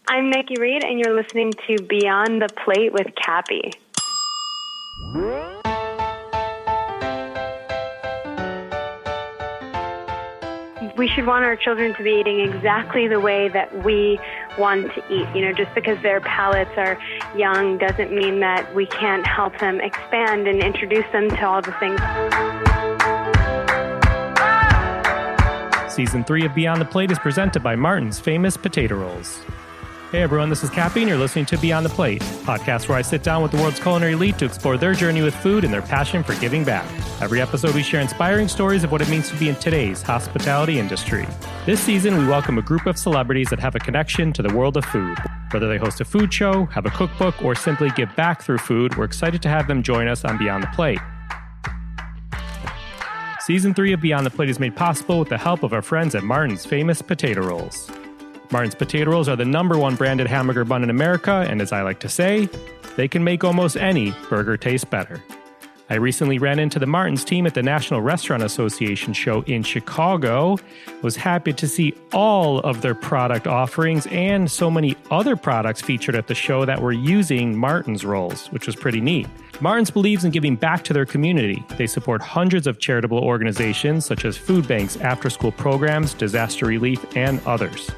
I'm Nikki Reed, and you're listening to Beyond the Plate with Cappy. We should want our children to be eating exactly the way that we want to eat. Just because their palates are young doesn't mean that we can't help them expand and introduce them to all the things. Season 3 of Beyond the Plate is presented by Martin's Famous Potato Rolls. Hey everyone, this is Cappy, and you're listening to Beyond the Plate, a podcast where I sit down with the world's culinary elite to explore their journey with food and their passion for giving back. Every episode we share inspiring stories of what it means to be in today's hospitality industry. This season we welcome a group of celebrities that have a connection to the world of food. Whether they host a food show, have a cookbook, or simply give back through food, we're excited to have them join us on Beyond the Plate. Season 3 of Beyond the Plate is made possible with the help of our friends at Martin's Famous Potato Rolls. Martin's Potato Rolls are the #1 branded hamburger bun in America, and as I like to say, they can make almost any burger taste better. I recently ran into the Martin's team at the National Restaurant Association show in Chicago. Was happy to see all of their product offerings and so many other products featured at the show that were using Martin's rolls, which was pretty neat. Martin's believes in giving back to their community. They support hundreds of charitable organizations such as food banks, after-school programs, disaster relief, and others.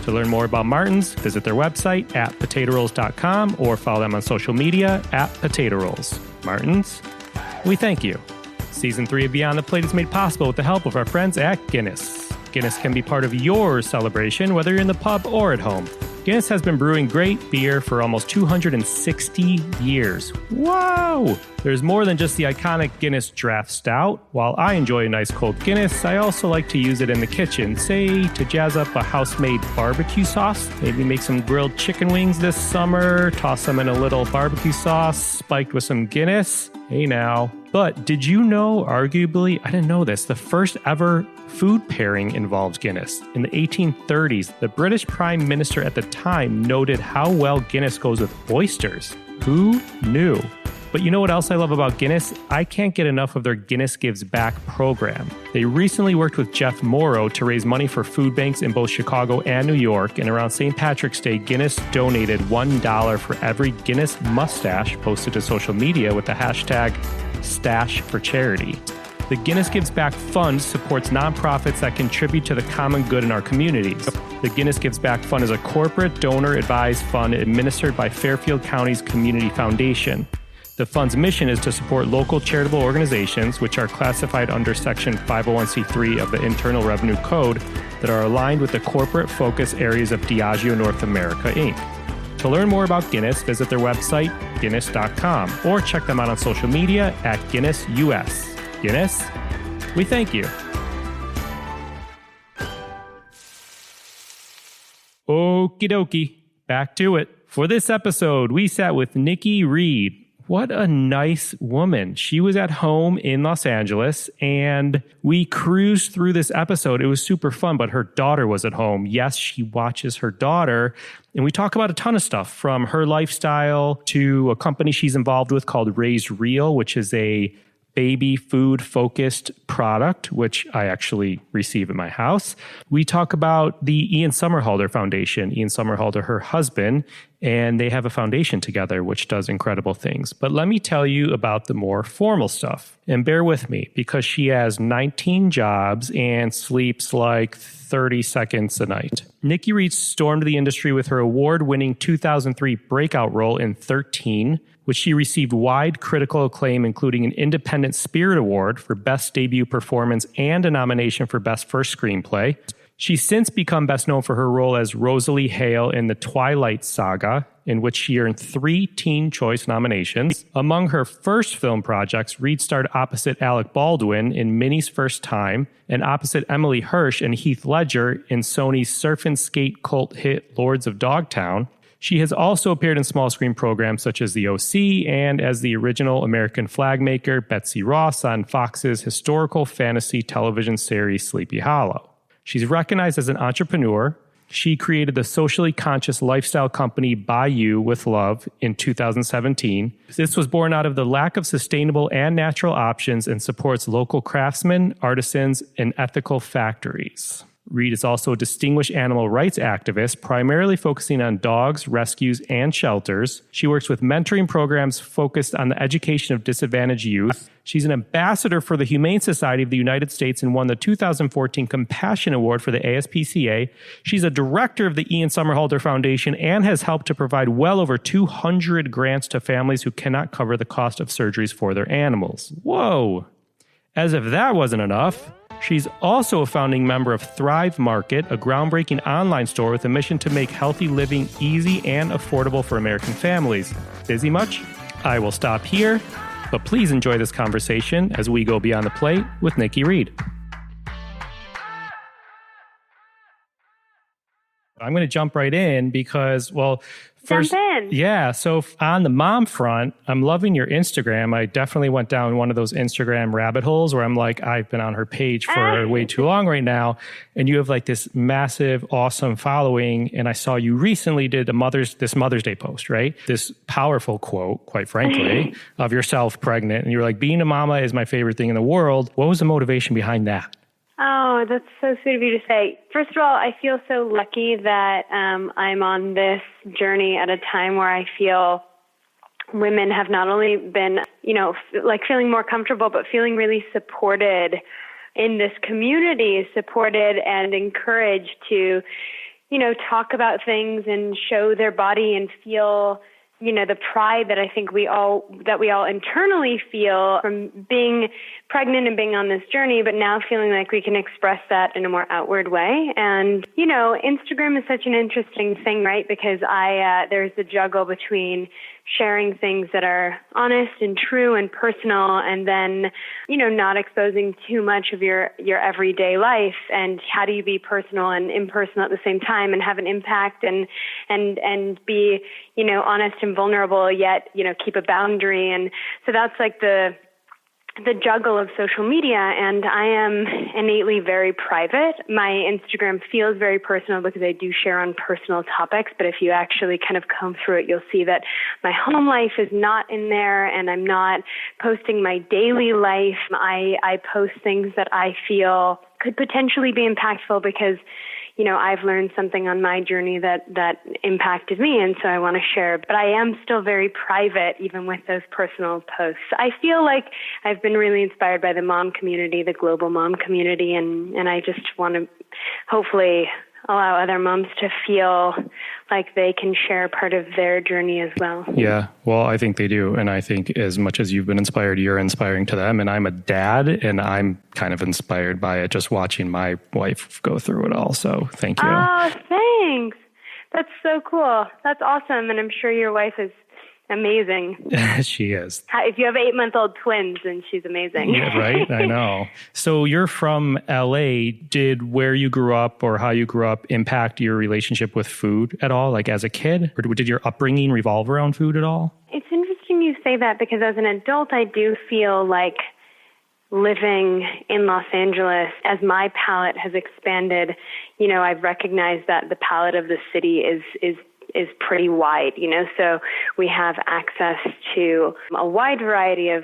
To learn more about Martin's, visit their website at potatorolls.com or follow them on social media at Potato Rolls. Martin's, we thank you. Season 3 of Beyond the Plate is made possible with the help of our friends at Guinness. Guinness can be part of your celebration, whether you're in the pub or at home. Guinness has been brewing great beer for almost 260 years. Whoa! There's more than just the iconic Guinness Draft Stout. While I enjoy a nice cold Guinness, I also like to use it in the kitchen, say to jazz up a house-made barbecue sauce. Maybe make some grilled chicken wings this summer, toss them in a little barbecue sauce, spiked with some Guinness. Hey now. But did you know, arguably, I didn't know this, the first ever food pairing involves Guinness. In the 1830s, the British Prime Minister at the time noted how well Guinness goes with oysters. Who knew? But you know what else I love about Guinness? I can't get enough of their Guinness Gives Back program. They recently worked with Jeff Morrow to raise money for food banks in both Chicago and New York, and around St. Patrick's Day, Guinness donated $1 for every Guinness mustache posted to social media with the hashtag #StashForCharity. The Guinness Gives Back Fund supports nonprofits that contribute to the common good in our communities. The Guinness Gives Back Fund is a corporate donor-advised fund administered by Fairfield County's Community Foundation. The fund's mission is to support local charitable organizations, which are classified under Section 501c3 of the Internal Revenue Code, that are aligned with the corporate focus areas of Diageo North America, Inc. To learn more about Guinness, visit their website, Guinness.com, or check them out on social media at Guinness US. Guinness, we thank you. Okie dokie, back to it. For this episode, we sat with Nikki Reed. What a nice woman. She was at home in Los Angeles, and we cruised through this episode. It was super fun, but her daughter was at home. Yes, she watches her daughter, and we talk about a ton of stuff, from her lifestyle to a company she's involved with called Raised Real, which is a baby food focused product, which I actually receive at my house. We talk about the Ian Somerhalder Foundation, Ian Somerhalder, her husband, and they have a foundation together which does incredible things. But let me tell you about the more formal stuff. And bear with me, because she has 19 jobs and sleeps like 30 seconds a night. Nikki Reed stormed the industry with her award-winning 2003 breakout role in 13, which she received wide critical acclaim, including an Independent Spirit Award for Best Debut Performance and a nomination for Best First Screenplay. She's since become best known for her role as Rosalie Hale in the Twilight Saga, in which she earned 3 Teen Choice nominations. Among her first film projects, Reed starred opposite Alec Baldwin in Minnie's First Time and opposite Emily Hirsch and Heath Ledger in Sony's surf and skate cult hit Lords of Dogtown. She has also appeared in small screen programs such as The O.C. and as the original American flag maker Betsy Ross on Fox's historical fantasy television series Sleepy Hollow. She's recognized as an entrepreneur. She created the socially conscious lifestyle company By You with Love in 2017. This was born out of the lack of sustainable and natural options and supports local craftsmen, artisans, and ethical factories. Reed is also a distinguished animal rights activist, primarily focusing on dogs, rescues, and shelters. She works with mentoring programs focused on the education of disadvantaged youth. She's an ambassador for the Humane Society of the United States and won the 2014 Compassion Award for the ASPCA. She's a director of the Ian Somerhalder Foundation and has helped to provide well over 200 grants to families who cannot cover the cost of surgeries for their animals. Whoa! As if that wasn't enough, she's also a founding member of Thrive Market, a groundbreaking online store with a mission to make healthy living easy and affordable for American families. Busy much? I will stop here, but please enjoy this conversation as we go beyond the plate with Nikki Reed. I'm going to jump right in because, well, first, yeah. So on the mom front, I'm loving your Instagram. I definitely went down one of those Instagram rabbit holes where I'm like, I've been on her page for way too long right now. And you have like this massive, awesome following. And I saw you recently did this Mother's Day post, right? This powerful quote, quite frankly, of yourself pregnant. And you were like, being a mama is my favorite thing in the world. What was the motivation behind that? Oh, that's so sweet of you to say. First of all, I feel so lucky that I'm on this journey at a time where I feel women have not only been, like feeling more comfortable, but feeling really supported in this community, supported and encouraged to, talk about things and show their body and feel the pride that I think we all internally feel from being pregnant and being on this journey, but now feeling like we can express that in a more outward way. And, Instagram is such an interesting thing, right? Because there's the juggle between sharing things that are honest and true and personal, and then, not exposing too much of your everyday life. And how do you be personal and impersonal at the same time and have an impact and be, honest and vulnerable, yet, keep a boundary. And so that's like the juggle of social media, and I am innately very private. My Instagram feels very personal because I do share on personal topics, but if you actually kind of comb through it, you'll see that my home life is not in there, and I'm not posting my daily life. I post things that I feel could potentially be impactful because I've learned something on my journey that impacted me, and so I want to share. But I am still very private, even with those personal posts. I feel like I've been really inspired by the mom community, the global mom community, and I just want to hopefully allow other moms to feel like they can share part of their journey as well. Yeah, well, I think they do. And I think as much as you've been inspired, you're inspiring to them. And I'm a dad, and I'm kind of inspired by it, just watching my wife go through it all. So thank you. Oh, thanks. That's so cool. That's awesome. And I'm sure your wife is amazing. She is. If you have 8-month-old twins, then she's amazing. Yeah, right? I know. So you're from LA. Did where you grew up or how you grew up impact your relationship with food at all, like as a kid? Or did your upbringing revolve around food at all? It's interesting you say that because as an adult, I do feel like living in Los Angeles, as my palate has expanded, I've recognized that the palate of the city is pretty wide, so we have access to a wide variety of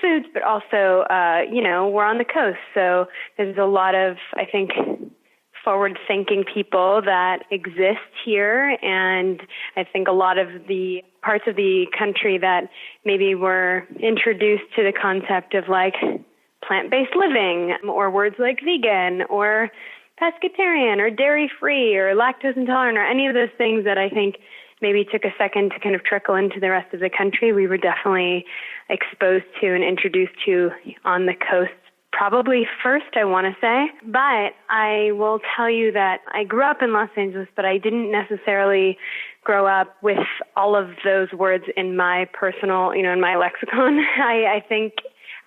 foods, but also, we're on the coast. So there's a lot of, I think, forward-thinking people that exist here. And I think a lot of the parts of the country that maybe were introduced to the concept of like plant-based living or words like vegan or pescatarian or dairy-free or lactose intolerant or any of those things that I think maybe took a second to kind of trickle into the rest of the country, we were definitely exposed to and introduced to on the coast, probably first, I want to say. But I will tell you that I grew up in Los Angeles, but I didn't necessarily grow up with all of those words in my personal, in my lexicon. I think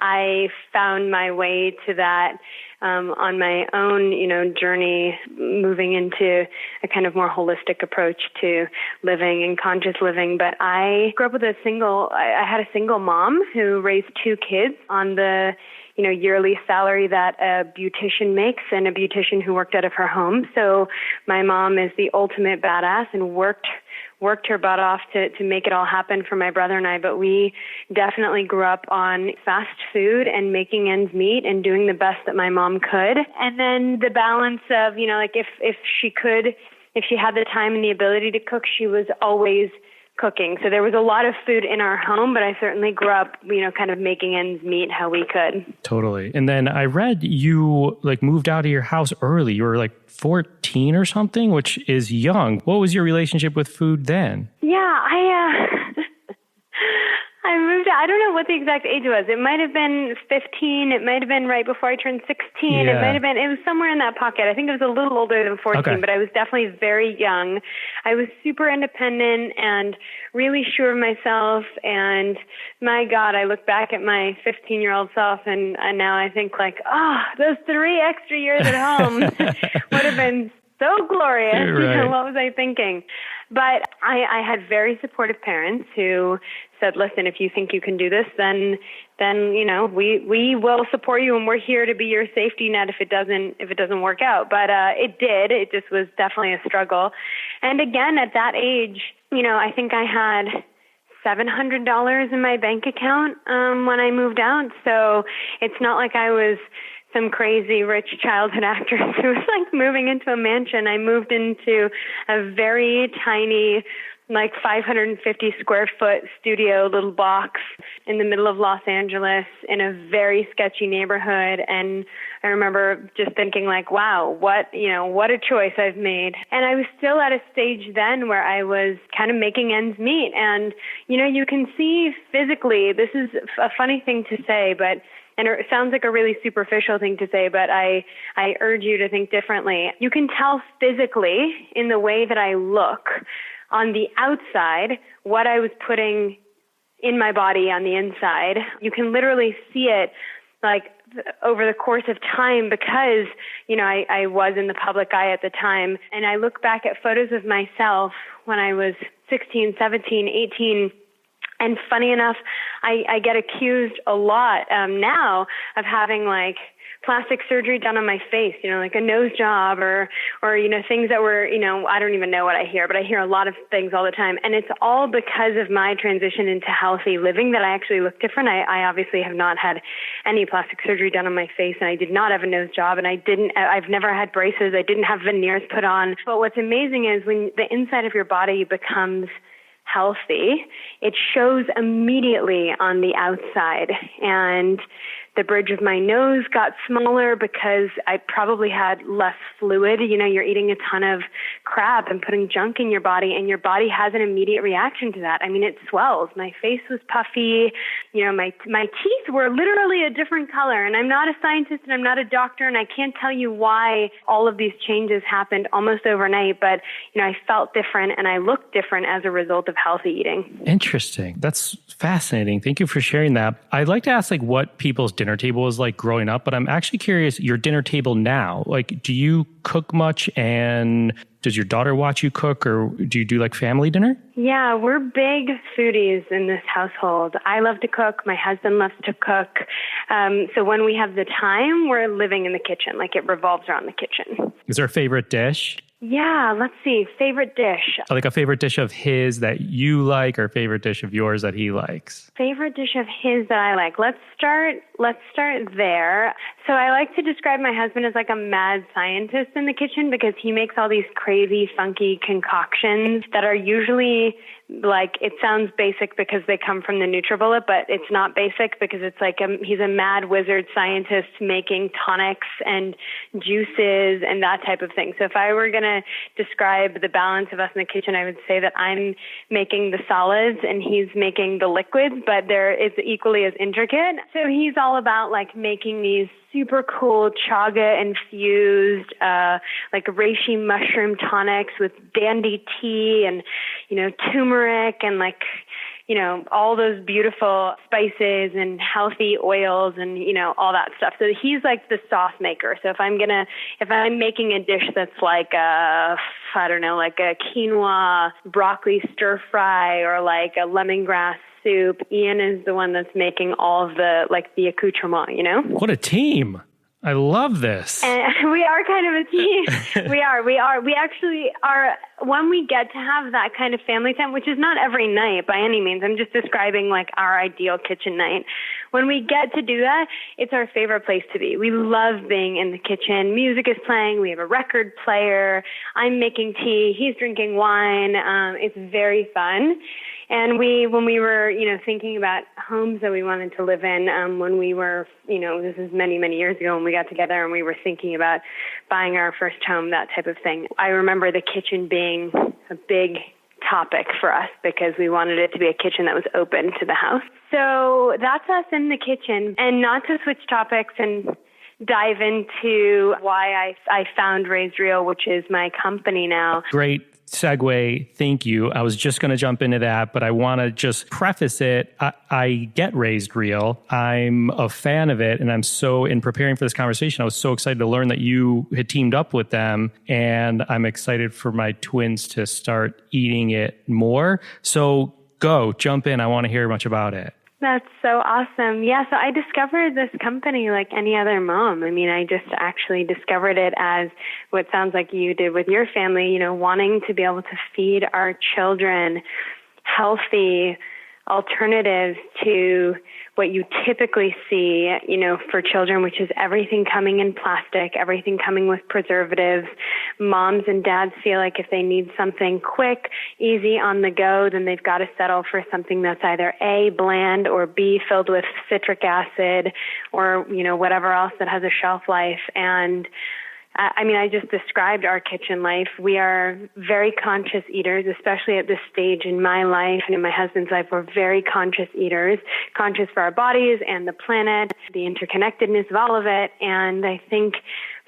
I found my way to that on my own, journey, moving into a kind of more holistic approach to living and conscious living. But I grew up with I had a single mom who raised 2 kids on the, yearly salary that a beautician makes, and a beautician who worked out of her home. So my mom is the ultimate badass and worked worked her butt off to make it all happen for my brother and I. But we definitely grew up on fast food and making ends meet and doing the best that my mom could. And then the balance of, like if she had the time and the ability to cook, she was always cooking. So there was a lot of food in our home, but I certainly grew up, kind of making ends meet how we could. Totally. And then I read you moved out of your house early. You were 14 or something, which is young. What was your relationship with food then? Yeah, I moved out. I don't know what the exact age was. It might have been 15. It might have been right before I turned 16. Yeah. It was somewhere in that pocket. I think it was a little older than 14, okay. But I was definitely very young. I was super independent and really sure of myself. And my God, I look back at my 15-year-old self and now I think those 3 extra years at home would have been so glorious. Right. What was I thinking? But I had very supportive parents who said, listen, if you think you can do this, then we will support you and we're here to be your safety net if it doesn't work out. But it did. It just was definitely a struggle. And again, at that age, I think I had $700 in my bank account when I moved out. So it's not like I was some crazy rich childhood actress who was moving into a mansion. I moved into a very tiny, 550 square foot studio little box in the middle of Los Angeles in a very sketchy neighborhood. And I remember just thinking wow, what a choice I've made. And I was still at a stage then where I was kind of making ends meet. And, you can see physically, this is a funny thing to say, and it sounds like a really superficial thing to say, but I urge you to think differently. You can tell physically in the way that I look on the outside what I was putting in my body on the inside. You can literally see it over the course of time because, I was in the public eye at the time. And I look back at photos of myself when I was 16, 17, 18, and funny enough, I get accused a lot now of having plastic surgery done on my face, a nose job or things that were, I don't even know what I hear, but I hear a lot of things all the time. And it's all because of my transition into healthy living that I actually look different. I obviously have not had any plastic surgery done on my face, and I did not have a nose job, and I've never had braces. I didn't have veneers put on. But what's amazing is when the inside of your body becomes healthy, it shows immediately on the outside. And the bridge of my nose got smaller because I probably had less fluid. You're eating a ton of crap and putting junk in your body, and your body has an immediate reaction to that. I mean, it swells. My face was puffy. My teeth were literally a different color. And I'm not a scientist and I'm not a doctor, and I can't tell you why all of these changes happened almost overnight. But, I felt different and I looked different as a result of healthy eating. Interesting. That's fascinating. Thank you for sharing that. I'd like to ask what people's dinner table was like growing up, but I'm actually curious, your dinner table now, do you cook much, and does your daughter watch you cook, or do you do family dinner? Yeah, we're big foodies in this household. I love to cook. My husband loves to cook. So when we have the time, we're living in the kitchen. It revolves around the kitchen. Is there a favorite dish? Yeah, let's see. Favorite dish. A favorite dish of his that you like, or favorite dish of yours that he likes? Favorite dish of his that I like. Let's start there. So I like to describe my husband as a mad scientist in the kitchen because he makes all these crazy, funky concoctions that are usually it sounds basic because they come from the NutriBullet, but it's not basic because it's he's a mad wizard scientist making tonics and juices and that type of thing. So if I were going to describe the balance of us in the kitchen, I would say that I'm making the solids and he's making the liquids, but it's equally as intricate. So he's all about making these super cool chaga infused reishi mushroom tonics with dandy tea and turmeric and all those beautiful spices and healthy oils and all that stuff. So he's the sauce maker. So if I'm making a dish that's a quinoa broccoli stir fry or a lemongrass soup, Ian is the one that's making all of the the accoutrement, What a team. I love this. And we are kind of a team. We are. We actually are, when we get to have that kind of family time, which is not every night by any means. I'm just describing like our ideal kitchen night. When we get to do that, it's our favorite place to be. We love being in the kitchen. Music is playing. We have a record player. I'm making tea. He's drinking wine. It's very fun. And when we were, thinking about homes that we wanted to live in, when we were, this is many, many years ago when we got together and we were thinking about buying our first home, that type of thing. I remember the kitchen being a big topic for us because we wanted it to be a kitchen that was open to the house. So that's us in the kitchen. And not to switch topics and dive into why I found Raised Real, which is my company now. Great segue. Thank you. I was just going to jump into that, but I want to just preface it. I get Raised Real. I'm a fan of it. And in preparing for this conversation, I was so excited to learn that you had teamed up with them. And I'm excited for my twins to start eating it more. So jump in. I want to hear much about it. That's so awesome. Yeah, so I discovered this company like any other mom. I mean, I just actually discovered it as what sounds like you did with your family, wanting to be able to feed our children healthy alternatives to what you typically see, for children, which is everything coming in plastic, everything coming with preservatives. Moms and dads feel like if they need something quick, easy on the go, then they've got to settle for something that's either A, bland, or B, filled with citric acid, or, whatever else that has a shelf life. And I just described our kitchen life. We are very conscious eaters, especially at this stage in my life and in my husband's life. We're very conscious eaters, conscious for our bodies and the planet, the interconnectedness of all of it. And I think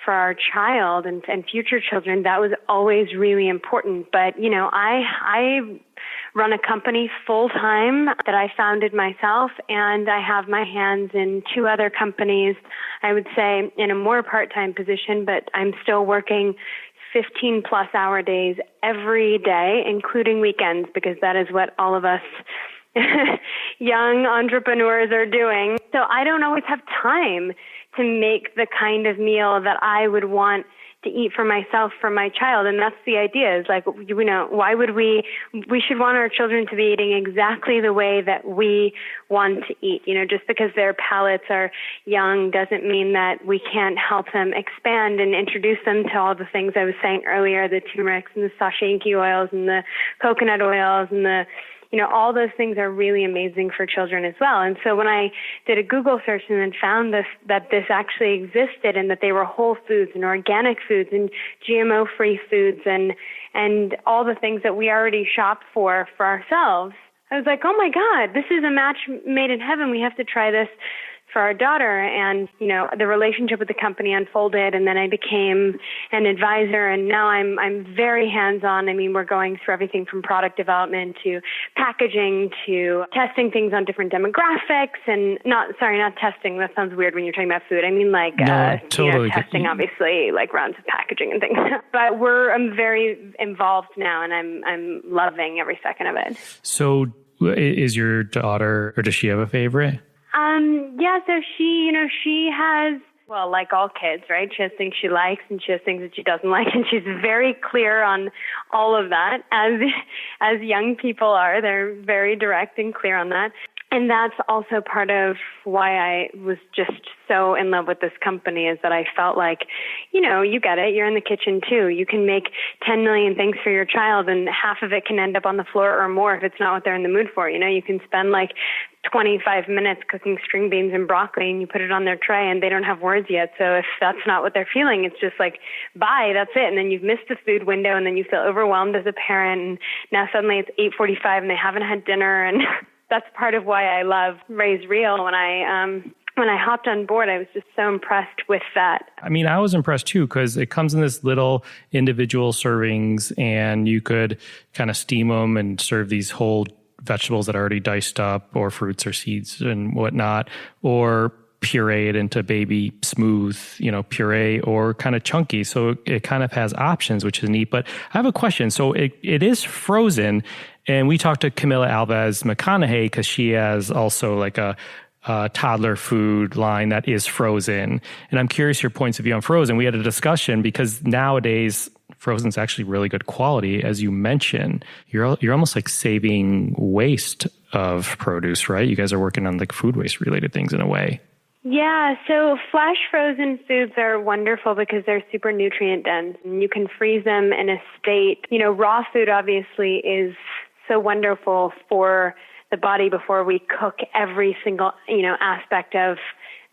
for our child and future children, that was always really important. But, I run a company full-time that I founded myself, and I have my hands in 2 other companies, I would say in a more part-time position, but I'm still working 15-plus hour days every day, including weekends, because that is what all of us young entrepreneurs are doing. So I don't always have time to make the kind of meal that I would want to eat for myself, for my child. And that's the idea, is like, why would we should want our children to be eating exactly the way that we want to eat. Just because their palates are young doesn't mean that we can't help them expand and introduce them to all the things I was saying earlier, the turmerics and the sashayinki oils and the coconut oils and the all those things are really amazing for children as well. And so when I did a Google search and then found that this actually existed and that they were whole foods and organic foods and GMO-free foods and all the things that we already shop for ourselves, I was like, oh my God, this is a match made in heaven. We have to try this for our daughter. And, the relationship with the company unfolded, and then I became an advisor, and now I'm very hands-on. I mean, we're going through everything from product development to packaging to testing things on different demographics, and not testing. That sounds weird when you're talking about food. I mean, totally. Testing, obviously, like rounds of packaging and things. But I'm very involved now, and I'm loving every second of it. So is your daughter, or does she have a favorite? So she has, well, like all kids, right? She has things she likes and she has things that she doesn't like, and she's very clear on all of that, as young people are. They're very direct and clear on that. And that's also part of why I was just so in love with this company, is that I felt like, you get it. You're in the kitchen too. You can make 10 million things for your child, and half of it can end up on the floor or more if it's not what they're in the mood for. You can spend like 25 minutes cooking string beans and broccoli, and you put it on their tray and they don't have words yet. So if that's not what they're feeling, it's just like, bye, that's it. And then you've missed the food window, and then you feel overwhelmed as a parent. And now suddenly it's 8:45 and they haven't had dinner. And that's part of why I love Raised Real. When I hopped on board, I was just so impressed with that. I mean, I was impressed too, because it comes in this little individual servings, and you could kind of steam them and serve these whole vegetables that are already diced up, or fruits or seeds and whatnot, or puree it into baby smooth, puree, or kind of chunky. So it kind of has options, which is neat. But I have a question. So it is frozen. And we talked to Camila Alves McConaughey, because she has also like a toddler food line that is frozen. And I'm curious your points of view on frozen. We had a discussion because nowadays frozen is actually really good quality. As you mentioned, you're almost like saving waste of produce, right? You guys are working on like food waste related things in a way. Yeah, so flash frozen foods are wonderful because they're super nutrient dense. And you can freeze them in a state. Raw food obviously is so wonderful for the body before we cook every single, aspect of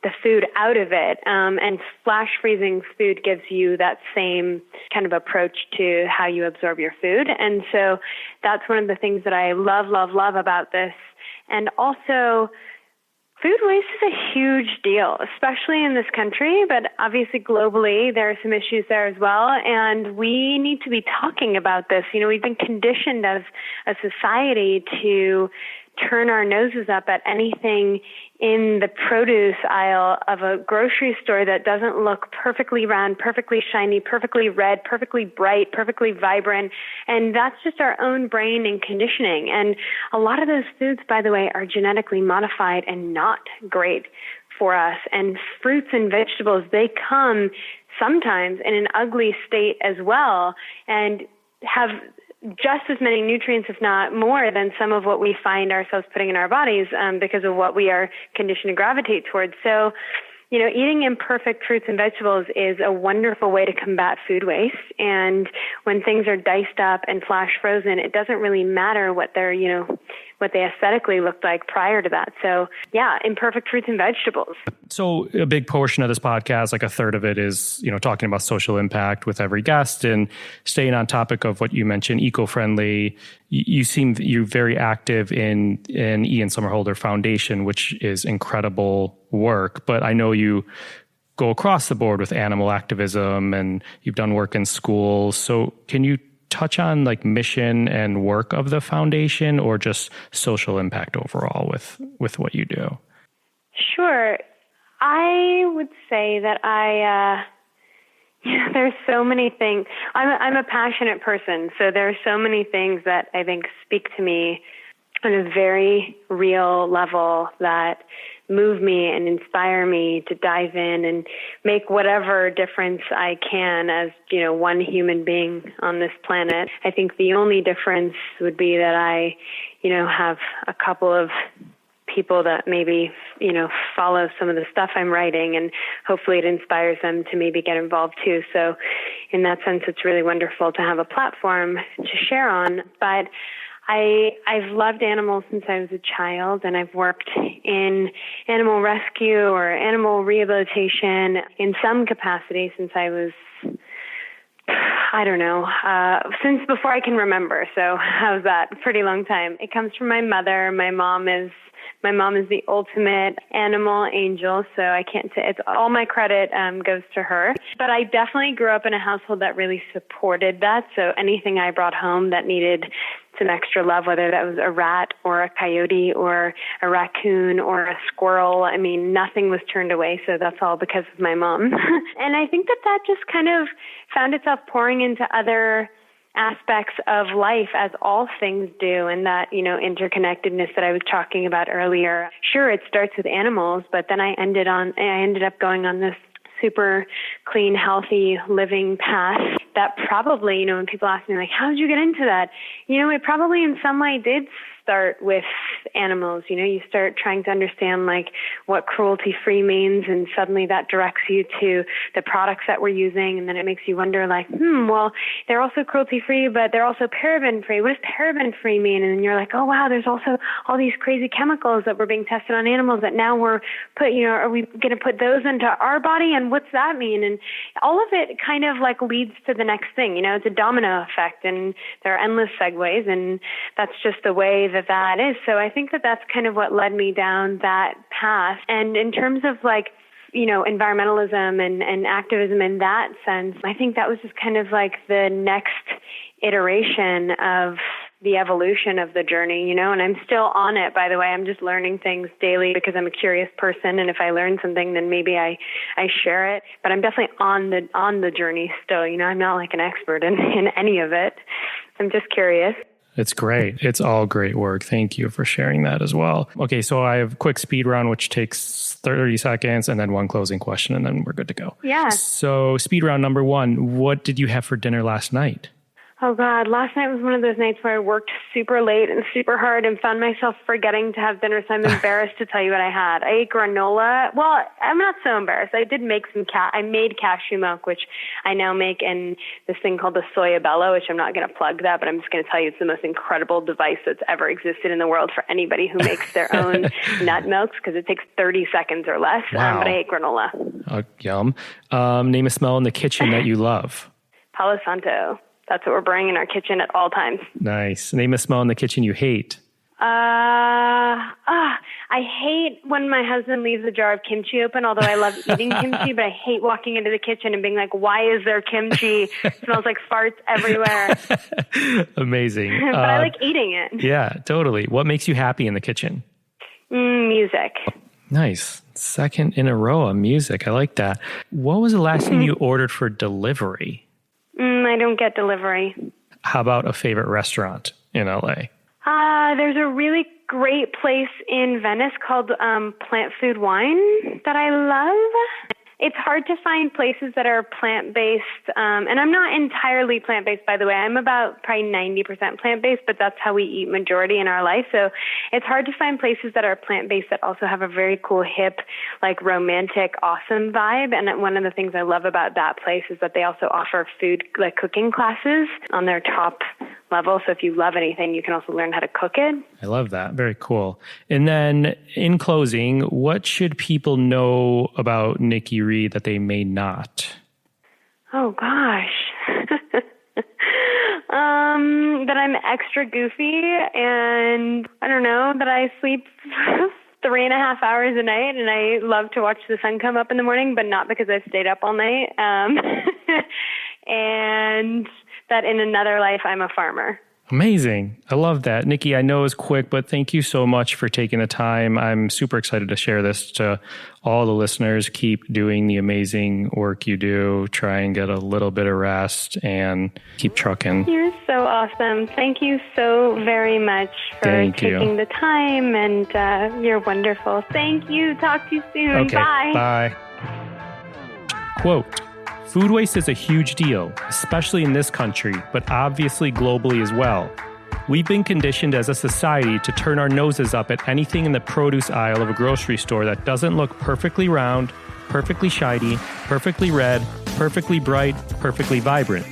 the food out of it. And flash freezing food gives you that same kind of approach to how you absorb your food. And so that's one of the things that I love about this. And also, food waste is a huge deal, especially in this country, but obviously globally there are some issues there as well. And we need to be talking about this. We've been conditioned as a society to turn our noses up at anything in the produce aisle of a grocery store that doesn't look perfectly round, perfectly shiny, perfectly red, perfectly bright, perfectly vibrant. And that's just our own brain and conditioning. And a lot of those foods, by the way, are genetically modified and not great for us. And fruits and vegetables, they come sometimes in an ugly state as well and have just as many nutrients, if not more, than some of what we find ourselves putting in our bodies because of what we are conditioned to gravitate towards. So, eating imperfect fruits and vegetables is a wonderful way to combat food waste. And when things are diced up and flash frozen, it doesn't really matter what they're, what they aesthetically looked like prior to that. So yeah, imperfect fruits and vegetables. So a big portion of this podcast, like a third of it is, talking about social impact with every guest and staying on topic of what you mentioned, eco-friendly. You're very active in Ian Somerhalder Foundation, which is incredible work. But I know you go across the board with animal activism and you've done work in schools. So can you touch on like mission and work of the foundation or just social impact overall with what you do? Sure. I would say that there's so many things. I'm a passionate person, so there are so many things that I think speak to me on a very real level that move me and inspire me to dive in and make whatever difference I can as, one human being on this planet. I think the only difference would be that I, have a couple of people that maybe, follow some of the stuff I'm writing, and hopefully it inspires them to maybe get involved too. So in that sense, it's really wonderful to have a platform to share on. But I've loved animals since I was a child, and I've worked in animal rescue or animal rehabilitation in some capacity since I was, since before I can remember. So how's that? Pretty long time. It comes from my mother. My mom is the ultimate animal angel, so I can't say it's all my credit goes to her. But I definitely grew up in a household that really supported that. So anything I brought home that needed some extra love, whether that was a rat or a coyote or a raccoon or a squirrel, nothing was turned away. So that's all because of my mom. And I think that just kind of found itself pouring into other aspects of life, as all things do, and that, interconnectedness that I was talking about earlier. Sure, it starts with animals, but then I ended up going on this super clean, healthy living path that probably, when people ask me, like, how did you get into that? It probably in some way did start with animals. You start trying to understand, like, what cruelty-free means, and suddenly that directs you to the products that we're using, and then it makes you wonder, like, well, they're also cruelty-free, but they're also paraben-free. What does paraben-free mean? And then you're like, oh, wow, there's also all these crazy chemicals that were being tested on animals that now we're are we going to put those into our body, and what's that mean? And all of it kind of, like, leads to the next thing. It's a domino effect, and there are endless segues, and that's just the way that is. So I think that that's kind of what led me down that path. And in terms of, like, environmentalism and activism in that sense, I think that was just kind of like the next iteration of the evolution of the journey, and I'm still on it, by the way. I'm just learning things daily because I'm a curious person, and if I learn something, then maybe I share it. But I'm definitely on the journey still. I'm not like an expert in any of it. I'm just curious. It's great. It's all great work. Thank you for sharing that as well. Okay, so I have a quick speed round, which takes 30 seconds, and then one closing question, and then we're good to go. Yeah. So speed round number 1, what did you have for dinner last night? Oh, God. Last night was one of those nights where I worked super late and super hard and found myself forgetting to have dinner, so I'm embarrassed to tell you what I had. I ate granola. Well, I'm not so embarrassed. I did make I made cashew milk, which I now make in this thing called the Soya Bella, which I'm not going to plug that, but I'm just going to tell you it's the most incredible device that's ever existed in the world for anybody who makes their own nut milks, because it takes 30 seconds or less. Wow. But I ate granola. Yum. Name a smell in the kitchen that you love. Palo Santo. That's what we're burning in our kitchen at all times. Nice. Name a smell in the kitchen you hate. I hate when my husband leaves a jar of kimchi open, although I love eating kimchi, but I hate walking into the kitchen and being like, why is there kimchi? It smells like farts everywhere. Amazing. But I like eating it. Yeah, totally. What makes you happy in the kitchen? Music. Nice. Second in a row of music. I like that. What was the last thing you ordered for delivery? I don't get delivery. How about a favorite restaurant in LA? There's a really great place in Venice called Plant Food Wine that I love. It's hard to find places that are plant-based, and I'm not entirely plant-based, by the way. I'm about probably 90% plant-based, but that's how we eat majority in our life. So it's hard to find places that are plant-based that also have a very cool, hip, like romantic, awesome vibe. And one of the things I love about that place is that they also offer food, like cooking classes on their top level. So if you love anything, you can also learn how to cook it. I love that. Very cool. And then in closing, what should people know about Nikki Reed that they may not? Oh, gosh. That I'm extra goofy, and I don't know, that I sleep 3.5 hours a night, and I love to watch the sun come up in the morning, but not because I've stayed up all night. And that in another life, I'm a farmer. Amazing. I love that. Nikki, I know it's quick, but thank you so much for taking the time. I'm super excited to share this to all the listeners. Keep doing the amazing work you do. Try and get a little bit of rest and keep trucking. You're so awesome. Thank you so very much for taking the time, and you're wonderful. Thank you. Talk to you soon. Okay. Bye. Bye. Quote, "Food waste is a huge deal, especially in this country, but obviously globally as well. We've been conditioned as a society to turn our noses up at anything in the produce aisle of a grocery store that doesn't look perfectly round, perfectly shiny, perfectly red, perfectly bright, perfectly vibrant.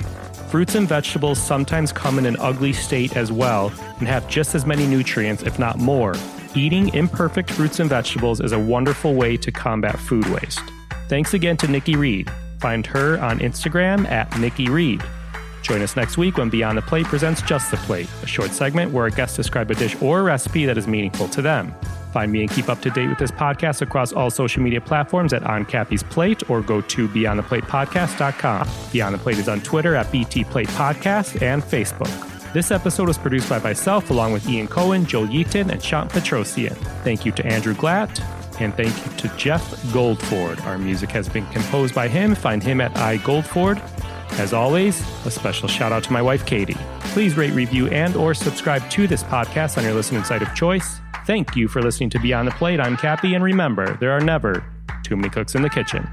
Fruits and vegetables sometimes come in an ugly state as well and have just as many nutrients, if not more. Eating imperfect fruits and vegetables is a wonderful way to combat food waste." Thanks again to Nikki Reed. Find her on Instagram at Nikki Reed. Join us next week when Beyond the Plate presents Just the Plate, a short segment where our guests describe a dish or a recipe that is meaningful to them. Find me and keep up to date with this podcast across all social media platforms at On Cappy's Plate, or go to BeyondThePlatePodcast.com. Beyond the Plate is on Twitter at BT Plate Podcast and Facebook. This episode was produced by myself along with Ian Cohen, Joel Yeaton, and Sean Petrosian. Thank you to Andrew Glatt. And thank you to Jeff Goldford. Our music has been composed by him. Find him at iGoldford. As always, a special shout out to my wife, Katie. Please rate, review, and or subscribe to this podcast on your listening site of choice. Thank you for listening to Beyond the Plate. I'm Cappy, and remember, there are never too many cooks in the kitchen.